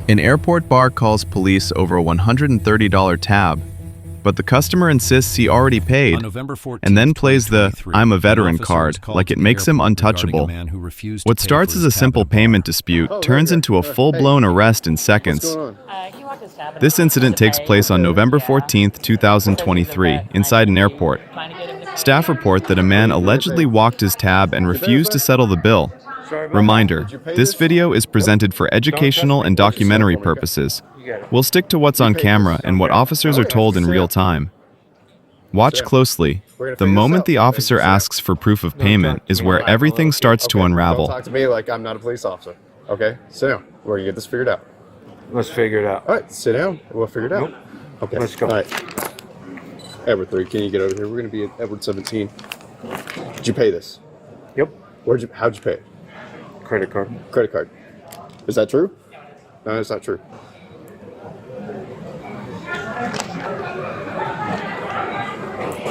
An airport bar calls police over a $130 tab, but the customer insists he already paid, and then plays the "I'm a veteran" card like it makes him untouchable. What starts as a simple payment dispute turns into a full-blown arrest in seconds. This incident takes place on November 14, 2023, inside an airport. Staff report that a man allegedly walked his tab and refused to settle the bill. Reminder, this video is presented for educational and documentary purposes. We'll stick to what's on camera and what officers are told in real time. Watch closely. The moment the officer asks for proof of payment is where everything starts to unravel. Don't talk to me like I'm not a police officer. Okay? Sit down. We're going to get this figured out. Let's figure it out. All right, sit down. We'll figure it out. Nope. Okay. Let's go. All right. Edward 3, can you get over here? We're going to be at Edward 17. Did you pay this? Yep. How'd you pay it? Credit card. Credit card. Is that true? No, it's not true.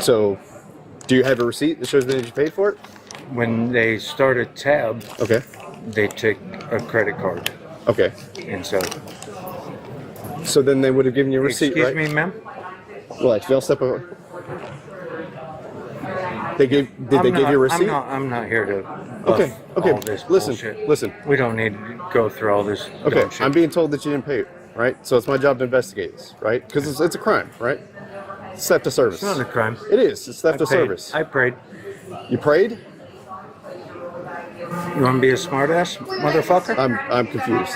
So, do you have a receipt that shows that you paid for it? When they start a tab, Okay. they take a credit card. Okay. And so, So then they would have given you a receipt, excuse right? me, ma'am? Well, they'll step over. Did they give you a receipt? I'm not here to Okay. Okay. all this Listen. bullshit. Listen. We don't need to go through all this Okay. dumb shit. I'm being told that you didn't pay it, right? So it's my job to investigate this, right? Because it's a crime, right? It's theft of service. It's not a crime. It is. It's theft I of paid. service. I prayed. You prayed? You want to be a smartass, motherfucker? I'm confused.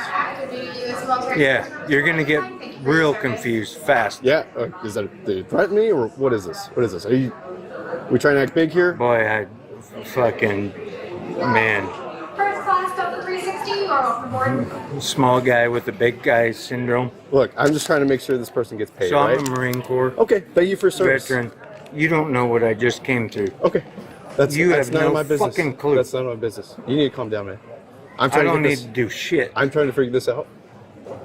Yeah, you're gonna get real confused fast. Yeah. Is that did you threaten me or what is this? What is this? We trying to act big here? Boy, I fucking man. First class Delta 360 or off the board? Small guy with the big guy syndrome. Look, I'm just trying to make sure this person gets paid, So right? I'm a Marine Corps Okay. Thank you for your service. veteran. You don't know what I just came through. Okay. That's You that's have none no of my business. fucking clue. That's none of my business. You need to calm down, man. I'm I trying don't to need get to this. do shit. I'm trying to figure this out.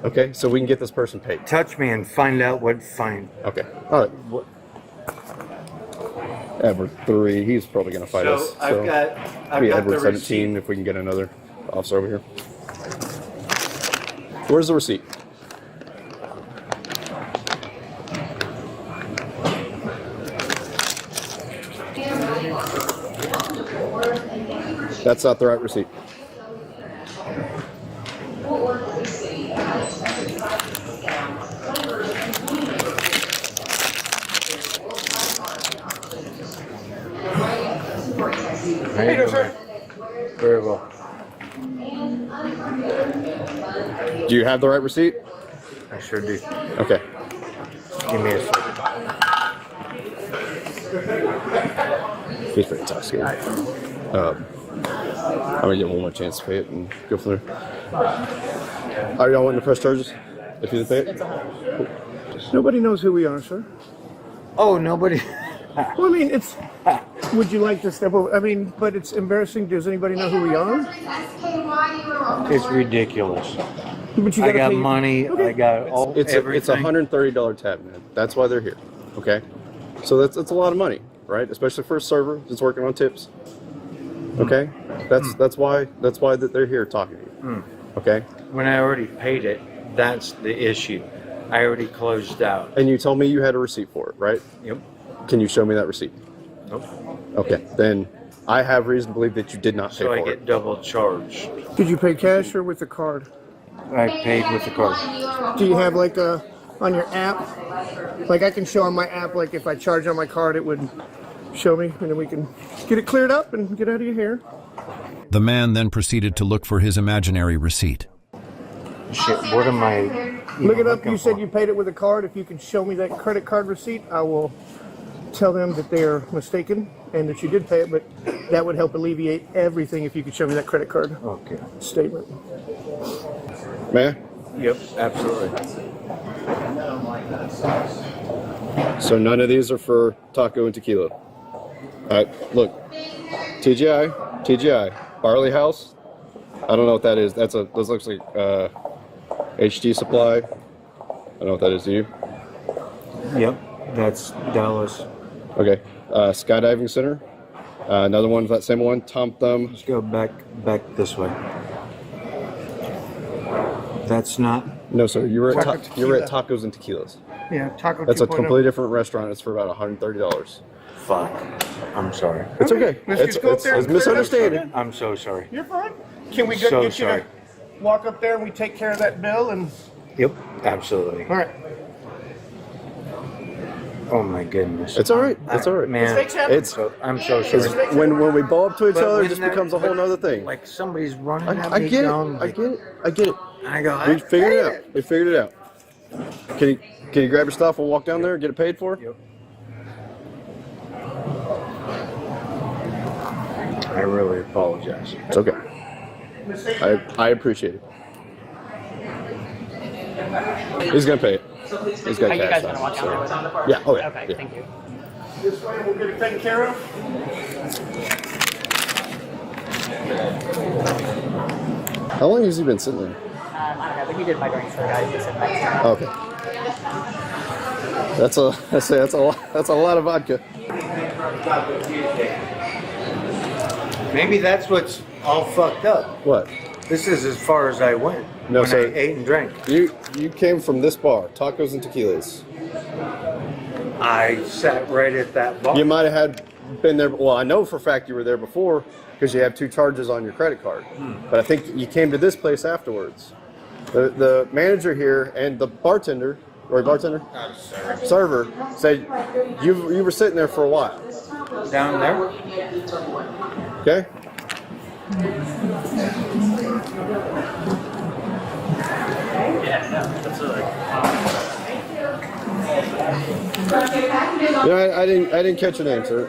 Okay, so we can get this person paid. Touch me and find out what fine. Okay. All right. Edward 3, he's probably going to fight us. I've got Edward the 17 receipt. if we can get another officer over here. Where's the receipt? That's not the right receipt. There you go, sir. Very well. Do you have the right receipt? I sure do. Okay. Give me a second. He's pretty intoxicated. I'm gonna give him one more chance to pay it and go from there. Are y'all wanting to press charges if you didn't pay it? Nobody knows who we are, sir. Oh, nobody. Well, I mean, it's. Would you like to step over? I mean, but it's embarrassing. Does anybody know who we are? It's ridiculous. But you I gotta got pay- money. Okay. I got all It's everything. a $130 tab, man. That's why they're here. Okay, so that's a lot of money, right? Especially for a server that's working on tips. Okay, that's why that they're here talking to you. Okay, When I already paid it, that's the issue. I already closed out. and you told me you had a receipt for it, right? Yep. Can you show me that receipt? Nope. Okay, then I have reason to believe that you did not pay So I for get it. double charged. Did you pay cash or with the card? I paid with the card. Do you have like a on your app? Like I can show on my app. Like if I charge on my card, it would show me, and then we can get it cleared up and get out of your hair. The man then proceeded to look for his imaginary receipt. Shit, what am I? Look it up. looking You said for? you paid it with a card. If you can show me that credit card receipt, I will tell them that they are mistaken and that you did pay it. But that would help alleviate everything if you could show me that credit card Okay. statement. Man, Yep, absolutely. so none of these are for taco and tequila. All right, look, TGI, Barley House. I don't know what that is. This looks like HD Supply. I don't know what that is. Do you? Yep, that's Dallas. Okay, Skydiving Center. Another one, that same one. Tom Thumb. Let's go back this way. That's not No, sir. You were at Taco you were at Tequila. Tacos and Tequilas. Yeah, Taco That's a 2.0. completely different restaurant. It's for about $130. Fuck. I'm sorry. It's okay. Let's just go up there It's and clear it up. misunderstanding. I'm so sorry. You're fine. Can we go So get you sorry. to walk up there and we take care of that bill? And Yep, absolutely. all right, Oh my goodness. It's all right. It's all right. Man, mistakes happen. I'm so It's sorry. when we bow up to each But other, when it just they're- becomes a whole nother thing. Like somebody's running at I me get it. down. I get it. I get it. I go, We figured it out. We figured it out. Can you grab your stuff? We'll walk down there and get it paid for? Yep. I really apologize. It's okay. I appreciate it. He's gonna pay it. He's got Are you cash. guys gonna walk down there with him? Yeah. Oh yeah. Okay, yeah. thank you. this way we'll get it taken care of. How long has he been sitting there? I don't know, but he did my drinks for the guys that sit next to him. Okay. That's a lot of vodka. Maybe that's what's all fucked up. What? This is as far as I went No, when sir. I ate and drank. You came from this bar, Tacos and Tequilas. I sat right at that bar. You might have been there. Well, I know for a fact you were there before because you have 2 charges on your credit card. But I think you came to this place afterwards. The manager here and the bartender, server, said you were sitting there for a while. Down there? Okay. Yeah, I didn't catch your name, sir.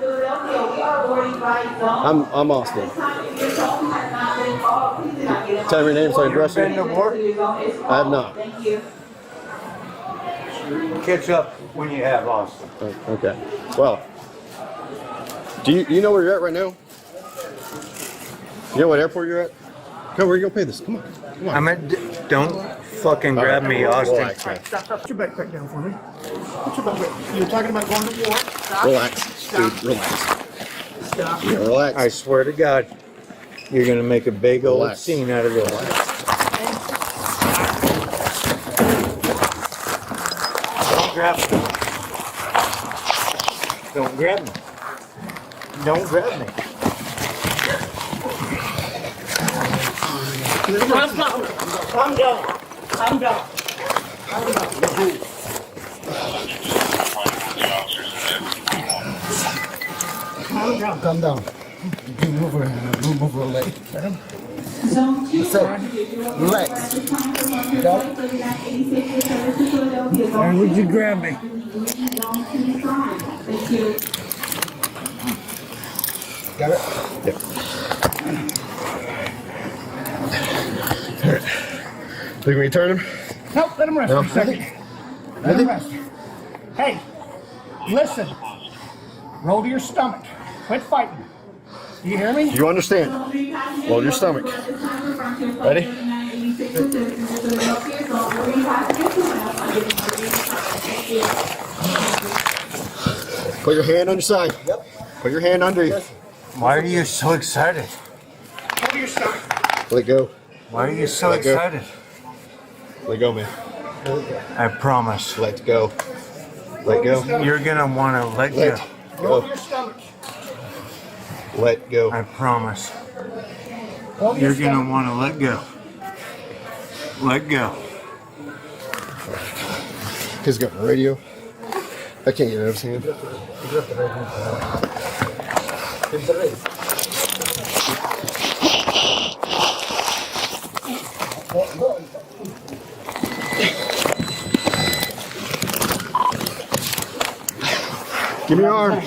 I'm Austin. Tell me your name so I address Been to you. war? I have not. Catch up when you have Austin. Okay. Well, do you know where you're at right now? You know what airport you're at? Come, we're gonna pay this. Come on. Come on. I'm at. Don't fucking grab me, Austin. Relax, man. Put your backpack down for me. Put your backpack. You were talking about going to war. Stop. Relax, dude. Relax. Stop. Yeah, relax. I swear to God, you're gonna make a big old Relax. scene out of this. Don't grab me. Don't grab me. Don't grab me. I'm down. I'm down. Calm down. Move over a leg. Relax. Why would you grab me? Got it? Yep. Think we turn him? Nope, let him rest for a second. Let him rest. Hey, listen. Roll to your stomach. Quit fighting. Do you hear me? You understand? Roll your stomach. Ready? Put your hand on your side. Yep. Put your hand under you. Why are you so excited? Roll to your stomach. Let go. Why are you so Let go. excited? Let go, man. I promise. Let go. Let go. You're gonna wanna let go. Let Roll to go. your stomach. Let go. I promise. Roll to your You're gonna stomach. wanna let go. Let go. He's got the radio. I can't get it out of his hand. Give me your arm.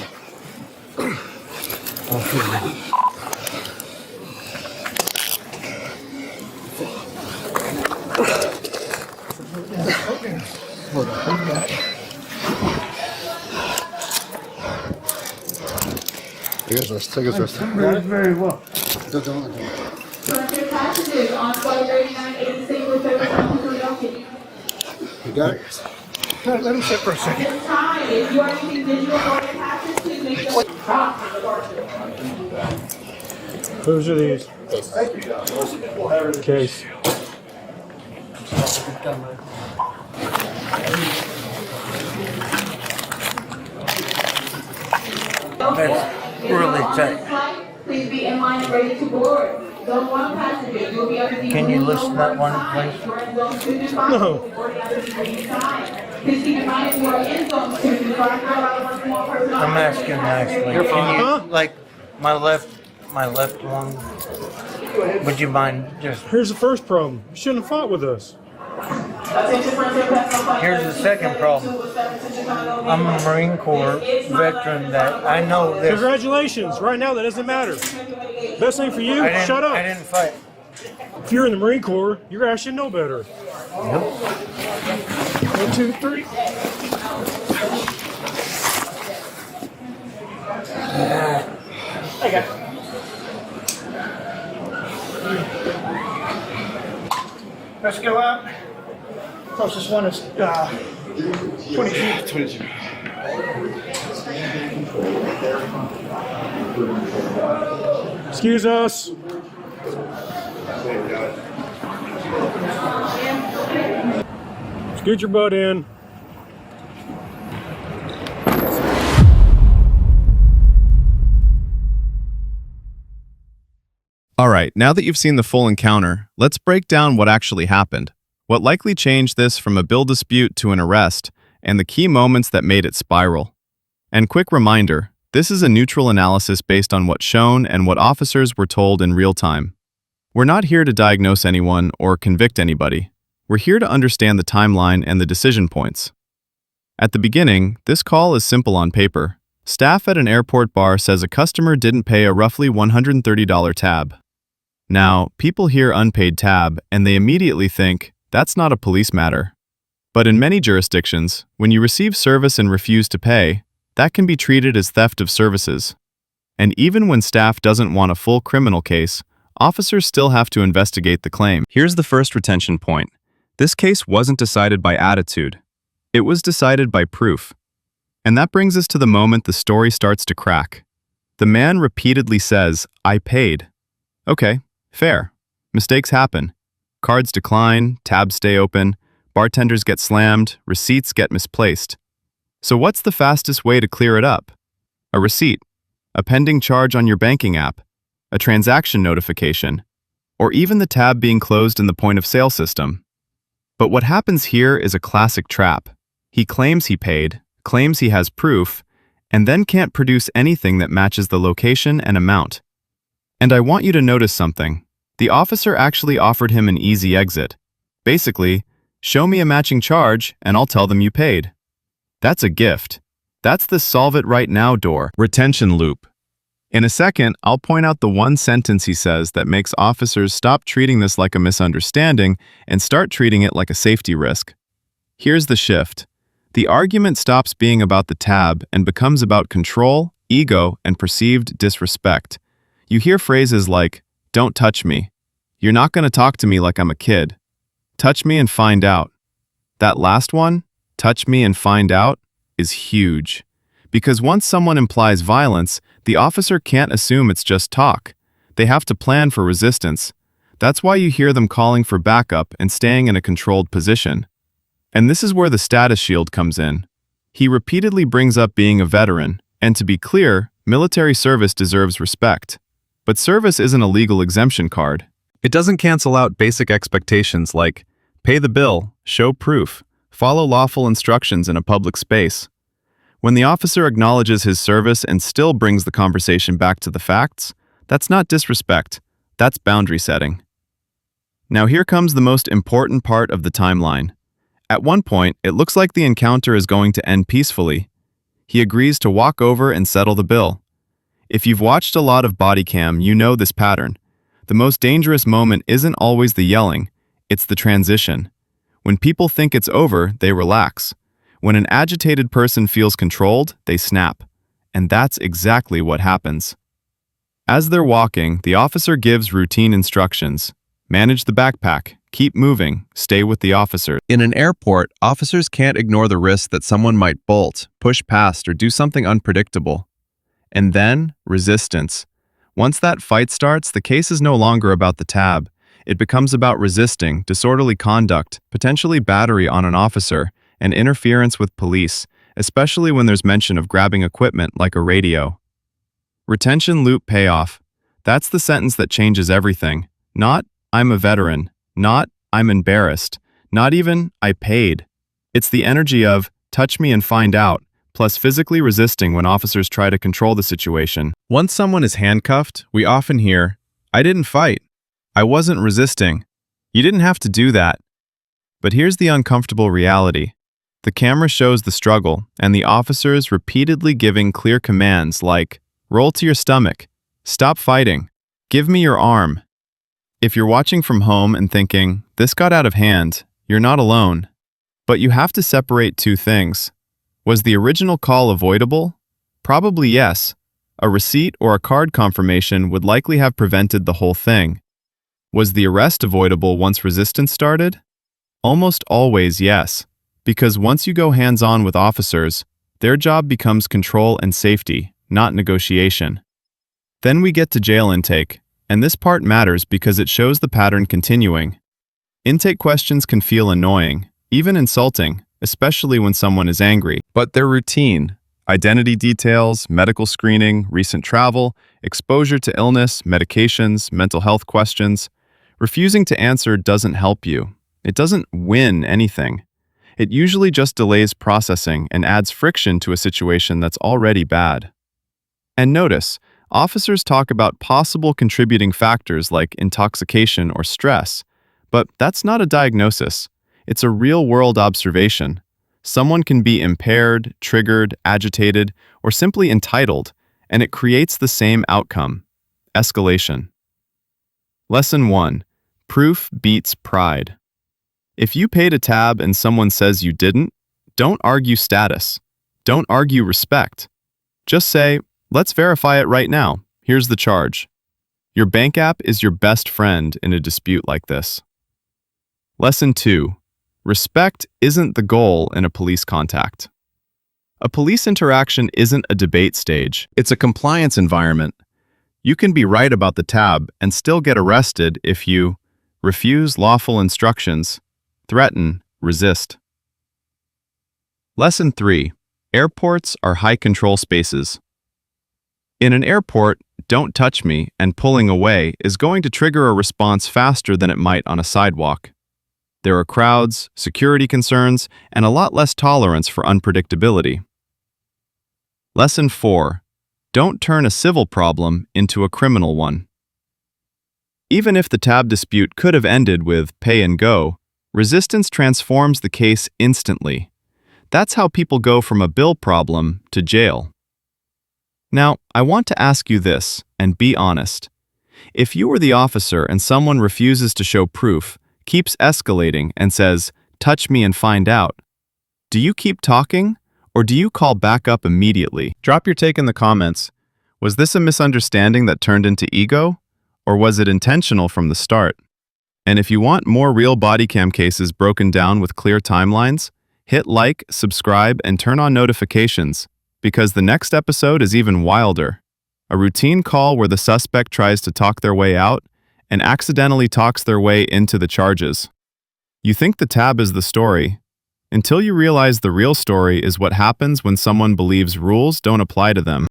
Take his wrist. Take his wrist. Very well. Don't. Collective passages on flight 3986 with service on Philadelphia. You got it. Let him sit for a second. This time, if you are using digital boarding passes, please make sure Whose are these? Case. That's really tight. Please be in line and ready to board. Zone 1 passengers will be underneath. Can you listen to that one, please? No. Please keep in mind if you are in zone 2 to 5, I'm asking nicely. Can you, Huh? like, my left one, would you mind just, Here's the first problem. You shouldn't have fought with us. here's the second problem. I'm a Marine Corps veteran that I know this. Congratulations. Right now, that doesn't matter. Best thing for you, shut up. I didn't fight. If you're in the Marine Corps, your ass should know better. Nope. 1, 2, 3. I got it. Let's go out. Closest one is 22. 22. Excuse us. Scoot your butt in. All right, now that you've seen the full encounter, let's break down what actually happened, what likely changed this from a bill dispute to an arrest, and the key moments that made it spiral. And quick reminder, this is a neutral analysis based on what's shown and what officers were told in real time. We're not here to diagnose anyone or convict anybody. We're here to understand the timeline and the decision points. At the beginning, this call is simple on paper. Staff at an airport bar says a customer didn't pay a roughly $130 tab. Now, people hear unpaid tab and they immediately think, that's not a police matter. But in many jurisdictions, when you receive service and refuse to pay, that can be treated as theft of services. And even when staff doesn't want a full criminal case, officers still have to investigate the claim. Here's the first retention point. This case wasn't decided by attitude. It was decided by proof. And that brings us to the moment the story starts to crack. The man repeatedly says, I paid. Okay, fair. Mistakes happen. Cards decline, tabs stay open, bartenders get slammed, receipts get misplaced. So what's the fastest way to clear it up? A receipt, a pending charge on your banking app, a transaction notification, or even the tab being closed in the point-of-sale system. But what happens here is a classic trap. He claims he paid, claims he has proof, and then can't produce anything that matches the location and amount. And I want you to notice something. The officer actually offered him an easy exit. Basically, show me a matching charge and I'll tell them you paid. That's a gift. That's the solve it right now door, retention loop. In a second, I'll point out the one sentence he says that makes officers stop treating this like a misunderstanding and start treating it like a safety risk. Here's the shift. The argument stops being about the tab and becomes about control, ego, and perceived disrespect. You hear phrases like, don't touch me. You're not going to talk to me like I'm a kid. Touch me and find out. That last one, touch me and find out, is huge. Because once someone implies violence, the officer can't assume it's just talk. They have to plan for resistance. That's why you hear them calling for backup and staying in a controlled position. And this is where the status shield comes in. He repeatedly brings up being a veteran, and to be clear, military service deserves respect. But service isn't a legal exemption card. It doesn't cancel out basic expectations like pay the bill, show proof, follow lawful instructions in a public space. When the officer acknowledges his service and still brings the conversation back to the facts, that's not disrespect, that's boundary setting. Now here comes the most important part of the timeline. At one point, it looks like the encounter is going to end peacefully. He agrees to walk over and settle the bill. If you've watched a lot of Bodycam, you know this pattern. The most dangerous moment isn't always the yelling, it's the transition. When people think it's over, they relax. When an agitated person feels controlled, they snap. And that's exactly what happens. As they're walking, the officer gives routine instructions. Manage the backpack, keep moving, stay with the officer. In an airport, officers can't ignore the risk that someone might bolt, push past, or do something unpredictable. And then, resistance. Once that fight starts, the case is no longer about the tab. It becomes about resisting, disorderly conduct, potentially battery on an officer, and interference with police, especially when there's mention of grabbing equipment like a radio. Retention loop payoff. That's the sentence that changes everything. Not, I'm a veteran. Not, I'm embarrassed. Not even, I paid. It's the energy of, touch me and find out, plus physically resisting when officers try to control the situation. Once someone is handcuffed, we often hear, I didn't fight. I wasn't resisting. You didn't have to do that. But here's the uncomfortable reality. The camera shows the struggle, and the officers repeatedly giving clear commands like, roll to your stomach, stop fighting, give me your arm. If you're watching from home and thinking, this got out of hand, you're not alone. But you have to separate two things. Was the original call avoidable? Probably yes. A receipt or a card confirmation would likely have prevented the whole thing. Was the arrest avoidable once resistance started? Almost always yes, because once you go hands-on with officers, their job becomes control and safety, not negotiation. Then we get to jail intake, and this part matters because it shows the pattern continuing. Intake questions can feel annoying, even insulting, especially when someone is angry, but they're routine. Identity details, medical screening, recent travel, exposure to illness, medications, mental health questions. Refusing to answer doesn't help you. It doesn't win anything. It usually just delays processing and adds friction to a situation that's already bad. And notice, officers talk about possible contributing factors like intoxication or stress, but that's not a diagnosis. It's a real-world observation. Someone can be impaired, triggered, agitated, or simply entitled, and it creates the same outcome: escalation. Lesson 1. Proof beats pride. If you paid a tab and someone says you didn't, don't argue status. Don't argue respect. Just say, let's verify it right now. Here's the charge. Your bank app is your best friend in a dispute like this. Lesson 2. Respect isn't the goal in a police contact. A police interaction isn't a debate stage. It's a compliance environment. You can be right about the tab and still get arrested if you refuse lawful instructions, threaten, resist. Lesson 3. Airports are high-control spaces. In an airport, don't touch me and pulling away is going to trigger a response faster than it might on a sidewalk. There are crowds, security concerns, and a lot less tolerance for unpredictability. Lesson 4. Don't turn a civil problem into a criminal one. Even if the tab dispute could have ended with pay and go, resistance transforms the case instantly. That's how people go from a bill problem to jail. Now, I want to ask you this, and be honest. If you were the officer and someone refuses to show proof, keeps escalating, and says, touch me and find out, do you keep talking, or do you call back up immediately? Drop your take in the comments. Was this a misunderstanding that turned into ego? Or was it intentional from the start? And if you want more real bodycam cases broken down with clear timelines, hit like, subscribe, and turn on notifications, because the next episode is even wilder. A routine call where the suspect tries to talk their way out and accidentally talks their way into the charges. You think the tab is the story, until you realize the real story is what happens when someone believes rules don't apply to them.